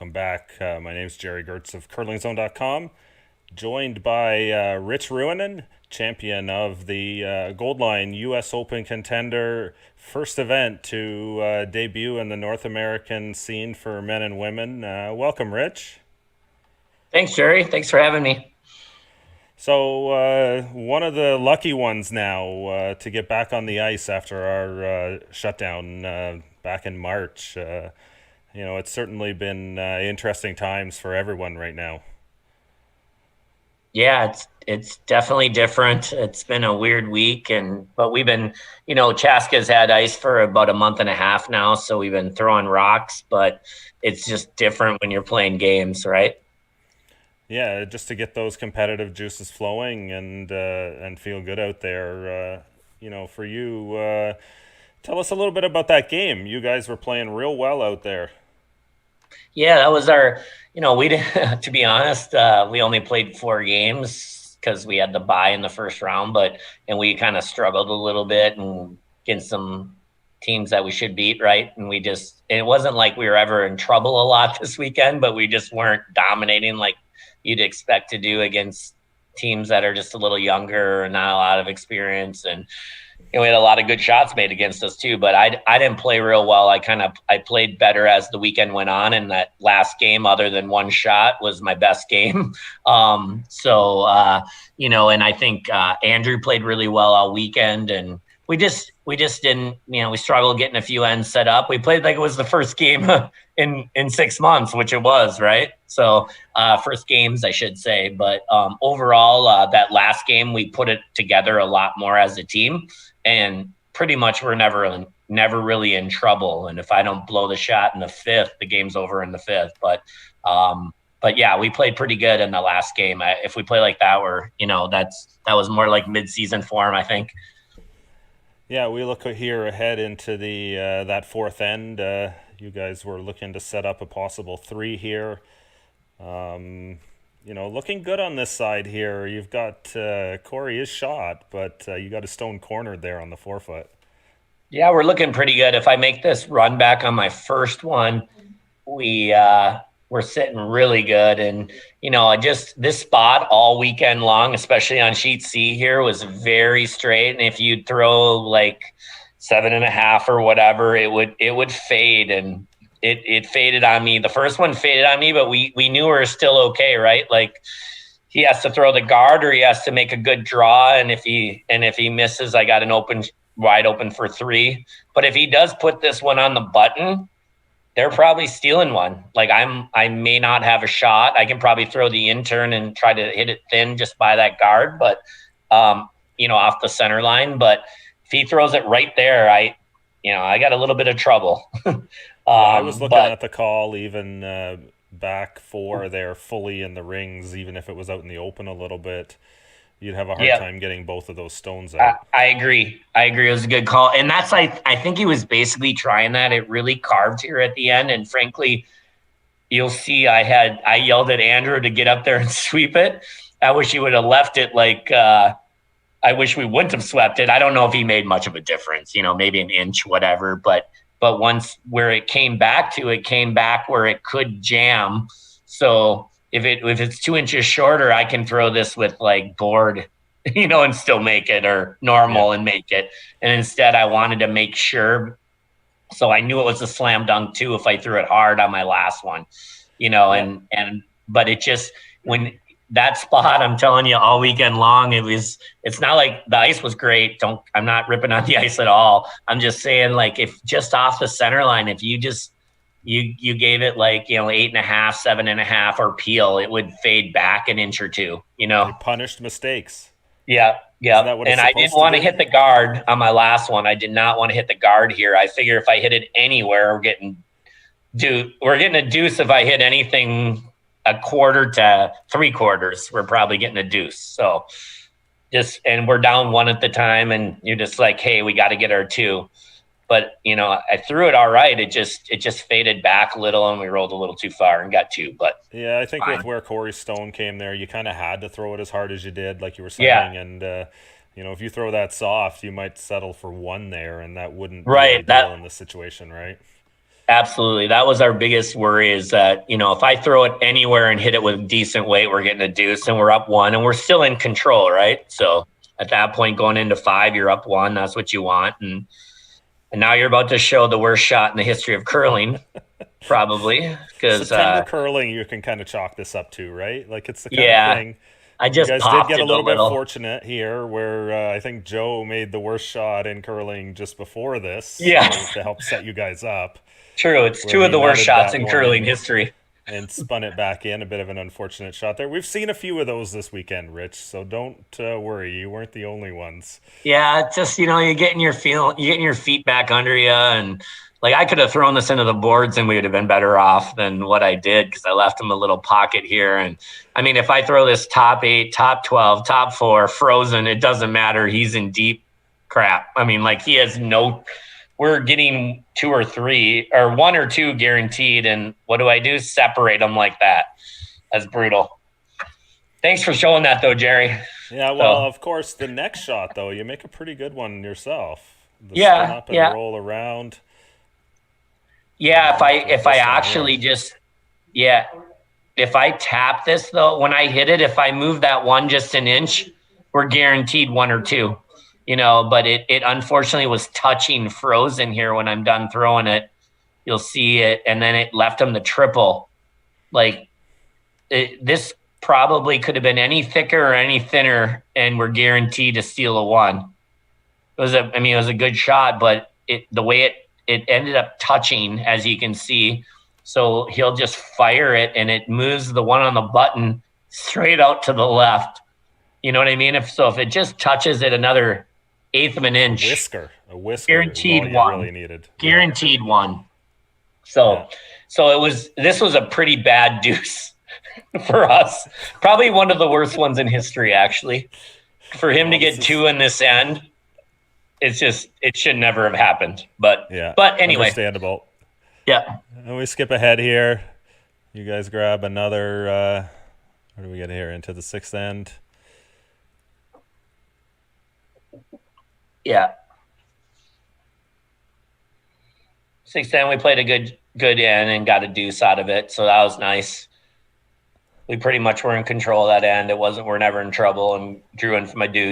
welcome back. My name's Jerry Gertz of curlingzone.com, joined by Rich Ruohonen, champion of the Goldline U.S. Open Contender, first event to debut in the North American scene for men and women. Welcome, Rich. Thanks, Jerry. Thanks for having me. So, one of the lucky ones now to get back on the ice after our shutdown back in March. It's certainly been interesting times for everyone right now. Yeah, it's definitely different. It's been a weird week, but we've been, Chaska's had ice for about a month and a half now, so we've been throwing rocks, but it's just different when you're playing games, right? Yeah, just to get those competitive juices flowing and feel good out there. For you, tell us a little bit about that game. You guys were playing real well out there. Yeah, that was our, we didn't, to be honest, we only played 4 games because we had the bye in the first round, and we kind of struggled a little bit and against some teams that we should beat, right? And it wasn't like we were ever in trouble a lot this weekend, but we just weren't dominating like you'd expect to do against teams that are just a little younger and not a lot of experience. And we had a lot of good shots made against us too, but I didn't play real well. I played better as the weekend went on, and that last game, other than one shot, was my best game. And I think Andrew played really well all weekend, and we just didn't, we struggled getting a few ends set up. We played like it was the first game in 6 months, which it was, right? So first games, I should say. But overall, that last game, we put it together a lot more as a team, and pretty much we're never really in trouble. And if I don't blow the shot in the fifth, the game's over in the fifth. But yeah, we played pretty good in the last game. If we play like that, that was more like mid-season form, I think. Yeah, we look here ahead into the that fourth end. You guys were looking to set up a possible three here. Looking good on this side here. You've got Corey is shot, but you got a stone cornered there on the forefoot. Yeah, we're looking pretty good. If I make this run back on my first one, we're sitting really good. And just this spot all weekend long, especially on sheet C here, was very straight. And if you throw like 7.5 or whatever, it would fade, and it faded on me. The first one faded on me, but we knew we were still okay, right? Like, he has to throw the guard or he has to make a good draw, and if he misses, I got an wide open for three. But if he does put this one on the button, they're probably stealing one. Like, I may not have a shot. I can probably throw the intern and try to hit it thin just by that guard, but off the center line. But if he throws it right there, I got a little bit of trouble. Yeah, I was looking at the call even back four there, fully in the rings, even if it was out in the open a little bit. You'd have a hard time getting both of those stones out. I agree. It was a good call. And I think he was basically trying that. It really carved here at the end. And frankly, you'll see I yelled at Andrew to get up there and sweep it. I wish he would have left it I wish we wouldn't have swept it. I don't know if he made much of a difference, maybe an inch, whatever. But once where it came back where it could jam. So if it's 2 inches shorter, I can throw this with like board, and still make it, or normal and make it. And instead, I wanted to make sure. So I knew it was a slam dunk too if I threw it hard on my last one, but it just, when that spot, I'm telling you, all weekend long, it's not like the ice was great. I'm not ripping on the ice at all. I'm just saying, like, if just off the center line, if you just, you gave it like, 8.5, 7.5 or peel, it would fade back an inch or two, You punished mistakes. Yeah. Isn't that what it's And I didn't want to hit the guard on my last one. I did not want to hit the guard here. I figure if I hit it anywhere, we're getting a deuce. If I hit anything a quarter to 3/4, we're probably getting a deuce. So and we're down one at the time, and you're just like, hey, we got to get our two. But I threw it all right. It just faded back a little, and we rolled a little too far and got two. But yeah, I think fine. With where Corey's stone came there, you kind of had to throw it as hard as you did, like you were saying. Yeah. And if you throw that soft, you might settle for one there, and that wouldn't be ideal in this situation, right? Absolutely. That was our biggest worry is that, if I throw it anywhere and hit it with decent weight, we're getting a deuce and we're up 1 and we're still in control, right? So at that point, going into 5, you're up 1. That's what you want. And now you're about to show the worst shot in the history of curling, probably. Because September curling, you can kind of chalk this up to, right? Like it's the kind yeah, of thing. I just You guys did popped get it a little bit fortunate here where I think Joe made the worst shot in curling just before this to help set you guys up. True. It's 2 of the worst shots in curling history. And spun it back in. A bit of an unfortunate shot there. We've seen a few of those this weekend, Rich, so don't worry. You weren't the only ones. Yeah, it's just, you're getting your feet back under you. And like I could have thrown this into the boards and we would have been better off than what I did because I left him a little pocket here. And I mean, if I throw this top 8, top 12, top 4, frozen, it doesn't matter. He's in deep crap. I mean, like he has we're getting 2 or 3 or 1 or 2 guaranteed. And what do I do? Separate them like that. That's brutal. Thanks for showing that though, Jerry. Yeah, well, of course, the next shot though, you make a pretty good one yourself. The spin up and roll around. Yeah, if I actually if I tap this though, when I hit it, if I move that 1 just an inch, we're guaranteed 1 or 2. But it unfortunately was touching frozen here when I'm done throwing it. You'll see it, and then it left him the triple. Like this probably could have been any thicker or any thinner, and we're guaranteed to steal a 1. It was a good shot, but the way it ended up touching, as you can see. So he'll just fire it, and it moves the 1 on the button straight out to the left. You know what I mean? If it just touches it another 1/8 of an inch, a whisker, guaranteed 1. Really needed. Guaranteed 1. So this was a pretty bad deuce for us. Probably one of the worst ones in history, actually. For him to get 2 in this end, it should never have happened. But anyway, understandable. Yeah. And we skip ahead here. You guys grab another. Where do we get here? Into the 6th end. Yeah. 6th end, we played a good end and got a deuce out of it, so that was nice. We pretty much were in control of that end. We're never in trouble and drew in from a deuce.